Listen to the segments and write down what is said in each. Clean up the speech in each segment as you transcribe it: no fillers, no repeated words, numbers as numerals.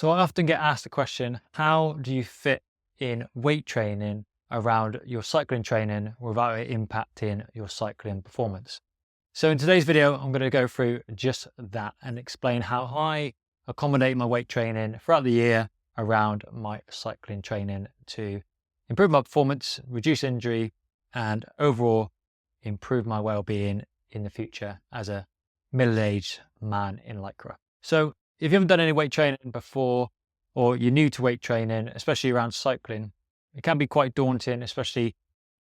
So I often get asked the question, how do you fit in weight training around your cycling training without it impacting your cycling performance? So in today's video, I'm going to go through just that and explain how I accommodate my weight training throughout the year around my cycling training to improve my performance, reduce injury, and overall improve my well-being in the future as a middle-aged man in Lycra. So if you haven't done any weight training before, or you're new to weight training, especially around cycling, it can be quite daunting, especially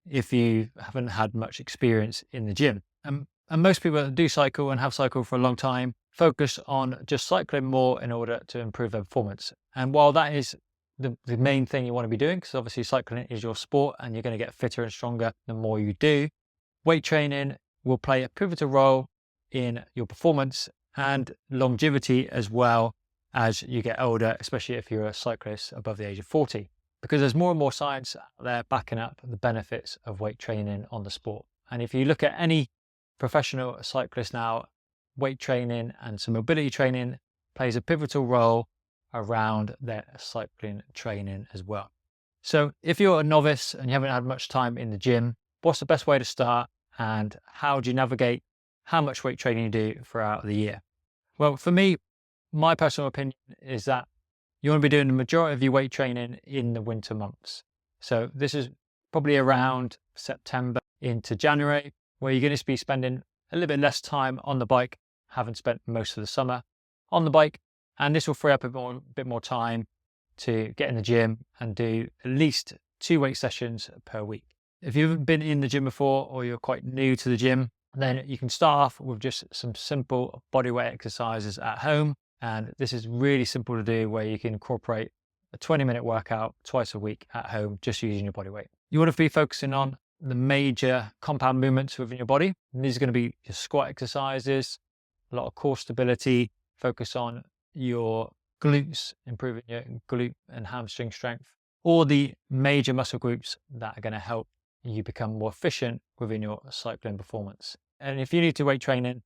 if you haven't had much experience in the gym. And most people that do cycle and have cycled for a long time focus on just cycling more in order to improve their performance. And while that is the main thing you want to be doing, because obviously cycling is your sport and you're going to get fitter and stronger the more you do, weight training will play a pivotal role in your performance and longevity as well as you get older, especially if you're a cyclist above the age of 40, because there's more and more science out there backing up the benefits of weight training on the sport. And if you look at any professional cyclist now, weight training and some mobility training plays a pivotal role around their cycling training as well. So if you're a novice and you haven't had much time in the gym, what's the best way to start and how do you navigate how much weight training you do throughout the year? Well, for me, my personal opinion is that you want to be doing the majority of your weight training in the winter months. So this is probably around September into January, where you're going to be spending a little bit less time on the bike, having spent most of the summer on the bike. And this will free up a bit more time to get in the gym and do at least 2 weight sessions per week. If you haven't been in the gym before or you're quite new to the gym, then you can start off with just some simple bodyweight exercises at home. And this is really simple to do, where you can incorporate a 20-minute workout twice a week at home, just using your body weight. You want to be focusing on the major compound movements within your body. And these are going to be your squat exercises, a lot of core stability, focus on your glutes, improving your glute and hamstring strength, or the major muscle groups that are going to help you become more efficient within your cycling performance. And if you're new to weight training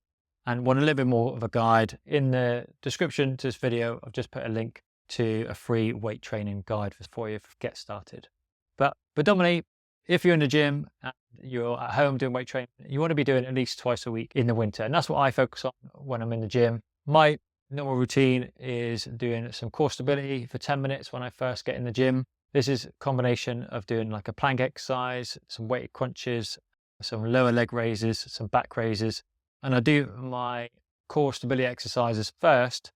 and want a little bit more of a guide, in the description to this video, I've just put a link to a free weight training guide for you to get started. But predominantly, if you're in the gym and you're at home doing weight training, you want to be doing at least twice a week in the winter. And that's what I focus on when I'm in the gym. My normal routine is doing some core stability for 10 minutes when I first get in the gym. This is a combination of doing like a plank exercise, some weighted crunches, some lower leg raises, some back raises. And I do my core stability exercises first.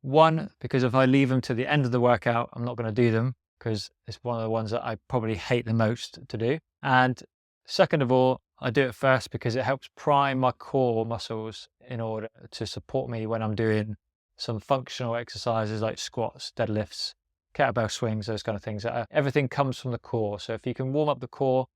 One, because if I leave them to the end of the workout, I'm not going to do them, because it's one of the ones that I probably hate the most to do. And second of all, I do it first because it helps prime my core muscles in order to support me when I'm doing some functional exercises like squats, deadlifts, kettlebell swings, those kind of things. Everything comes from the core. So if you can warm up the core,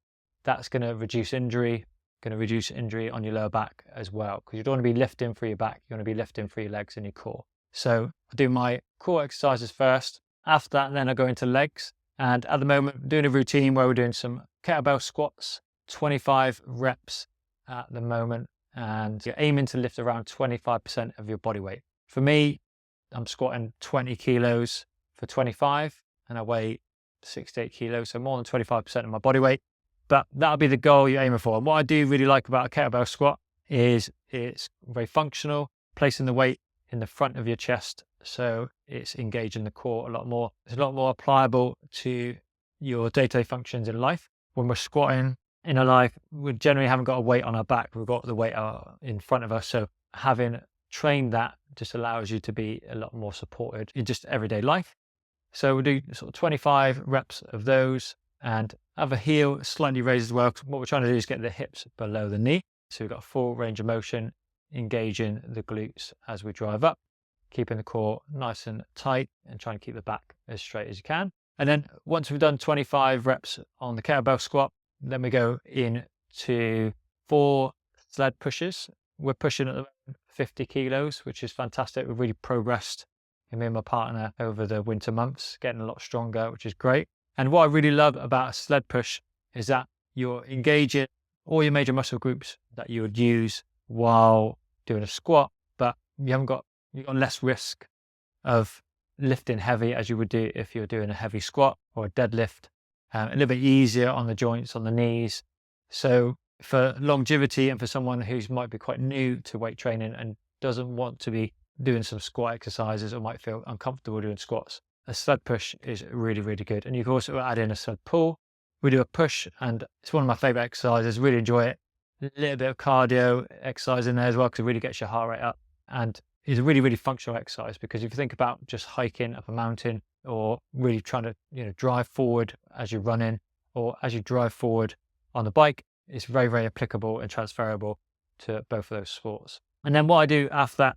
that's going to reduce injury on your lower back as well, because you don't want to be lifting for your back, you want to be lifting for your legs and your core. So I do my core exercises first. After that, then I go into legs. And at the moment, I'm doing a routine where we're doing some kettlebell squats, 25 reps at the moment, and you're aiming to lift around 25% of your body weight. For me, I'm squatting 20 kilos for 25, and I weigh 68 kilos, so more than 25% of my body weight. But that'll be the goal you're aiming for. And what I do really like about a kettlebell squat is it's very functional, placing the weight in the front of your chest, so it's engaging the core a lot more. It's a lot more pliable to your day-to-day functions in life. When we're squatting in our life, we generally haven't got a weight on our back, we've got the weight in front of us. So having trained that just allows you to be a lot more supported in just everyday life. So we'll do sort of 25 reps of those and have a heel slightly raised as well. What we're trying to do is get the hips below the knee. So we've got a full range of motion, engaging the glutes as we drive up, keeping the core nice and tight and trying to keep the back as straight as you can. And then once we've done 25 reps on the kettlebell squat, then we go into 4 sled pushes. We're pushing at the moment 50 kilos, which is fantastic. We've really progressed, me and my partner, over the winter months, getting a lot stronger, which is great. And what I really love about a sled push is that you're engaging all your major muscle groups that you would use while doing a squat, but you've got less risk of lifting heavy as you would do if you're doing a heavy squat or a deadlift. A little bit easier on the joints, on the knees. So for longevity and for someone who might be quite new to weight training and doesn't want to be doing some squat exercises or might feel uncomfortable doing squats, a sled push is really, really good. And you can also add in a sled pull. We do a push, and it's one of my favorite exercises. Really enjoy it. A little bit of cardio exercise in there as well, because it really gets your heart rate up. And it's a really, really functional exercise, because if you think about just hiking up a mountain or really trying to, drive forward as you're running or as you drive forward on the bike, it's very, very applicable and transferable to both of those sports. And then what I do after that,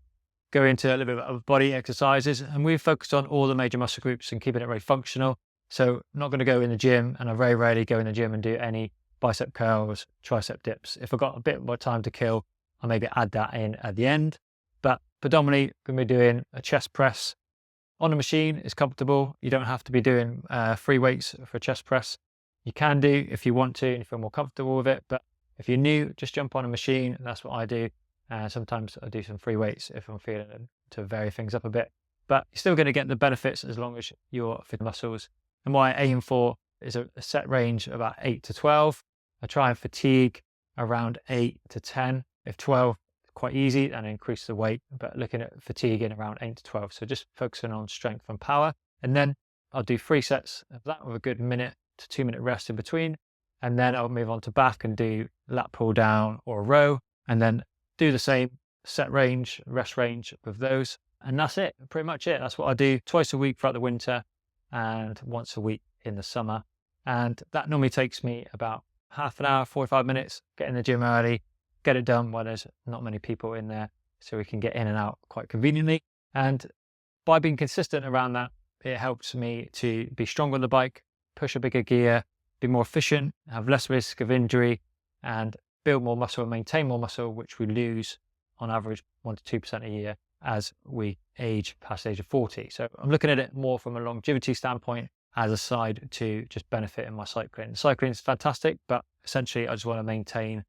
go into a little bit of body exercises, and we've focused on all the major muscle groups and keeping it very functional. So I'm not going to go in the gym, and I very rarely go in the gym and do any bicep curls, tricep dips. If I've got a bit more time to kill, I'll maybe add that in at the end. But predominantly going to be doing a chest press on a machine. Is comfortable. You don't have to be doing free weights for a chest press. You can do if you want to and you feel more comfortable with it. But if you're new, just jump on a machine. That's what I do. Sometimes I do some free weights if I'm feeling it to vary things up a bit. But you're still going to get the benefits as long as you're fit muscles. And what I aim for is a set range of about 8 to 12. I try and fatigue around 8 to 10. If 12 is quite easy, then increase the weight, but looking at fatiguing around 8 to 12. So just focusing on strength and power. And then I'll do 3 sets of that with a good 1 to 2 minute rest in between. And then I'll move on to back and do lat pull down or a row, and then do the same set range, rest range with those. And that's it, pretty much it. That's what I do twice a week throughout the winter and once a week in the summer. And that normally takes me about half an hour, 45 minutes, get in the gym early, get it done while there's not many people in there, so we can get in and out quite conveniently. And by being consistent around that, it helps me to be stronger on the bike, push a bigger gear, be more efficient, have less risk of injury, and build more muscle and maintain more muscle, which we lose on average 1 to 2% a year as we age past the age of 40. So I'm looking at it more from a longevity standpoint as a side to just benefiting my cycling. Cycling is fantastic, but essentially I just want to maintain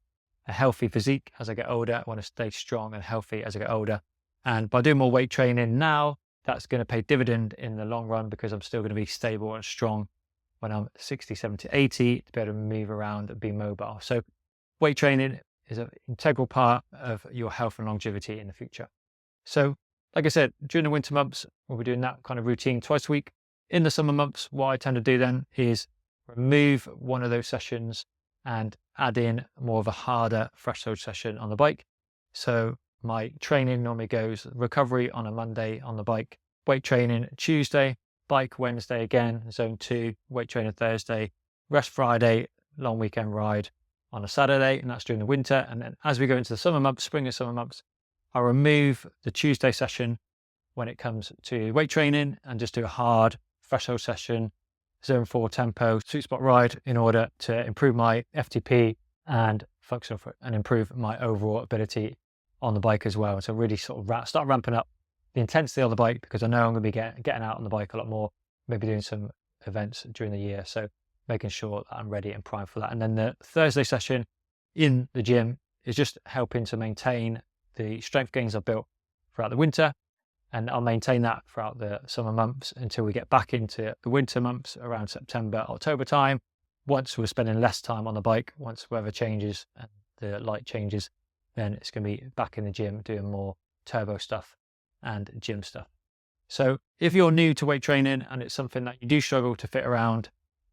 a healthy physique as I get older. I want to stay strong and healthy as I get older. And by doing more weight training now, that's going to pay dividend in the long run, because I'm still going to be stable and strong when I'm 60, 70, 80 to be able to move around and be mobile. So weight training is an integral part of your health and longevity in the future. So like I said, during the winter months, we'll be doing that kind of routine twice a week. In the summer months, what I tend to do then is remove one of those sessions and add in more of a harder threshold session on the bike. So my training normally goes recovery on a Monday on the bike, weight training Tuesday, bike Wednesday again, zone 2, weight training Thursday, rest Friday, long weekend ride on a Saturday, and that's during the winter. And then as we go into the summer months, spring and summer months, I'll remove the Tuesday session when it comes to weight training and just do a hard threshold session, zone 4 tempo, sweet spot ride, in order to improve my FTP and function and improve my overall ability on the bike as well. So really sort of start ramping up the intensity on the bike, because I know I'm going to be getting out on the bike a lot more, maybe doing some events during the year. So making sure that I'm ready and primed for that. And then the Thursday session in the gym is just helping to maintain the strength gains I've built throughout the winter. And I'll maintain that throughout the summer months until we get back into the winter months around September, October time. Once we're spending less time on the bike, once weather changes and the light changes, then it's going to be back in the gym doing more turbo stuff and gym stuff. So if you're new to weight training and it's something that you do struggle to fit around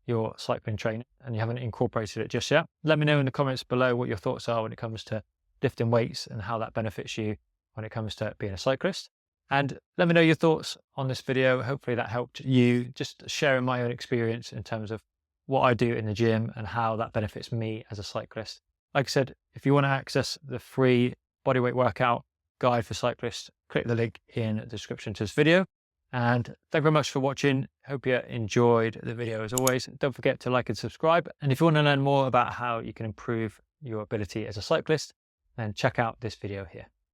your cycling training and you haven't incorporated it just yet, let me know in the comments below what your thoughts are when it comes to lifting weights and how that benefits you when it comes to being a cyclist. And let me know your thoughts on this video. Hopefully that helped you, just sharing my own experience in terms of what I do in the gym and how that benefits me as a cyclist. Like I said, if you want to access the free bodyweight workout guide for cyclists, click the link in the description to this video. And thank you very much for watching. Hope you enjoyed the video as always. Don't forget to like and subscribe. And if you want to learn more about how you can improve your ability as a cyclist, then check out this video here.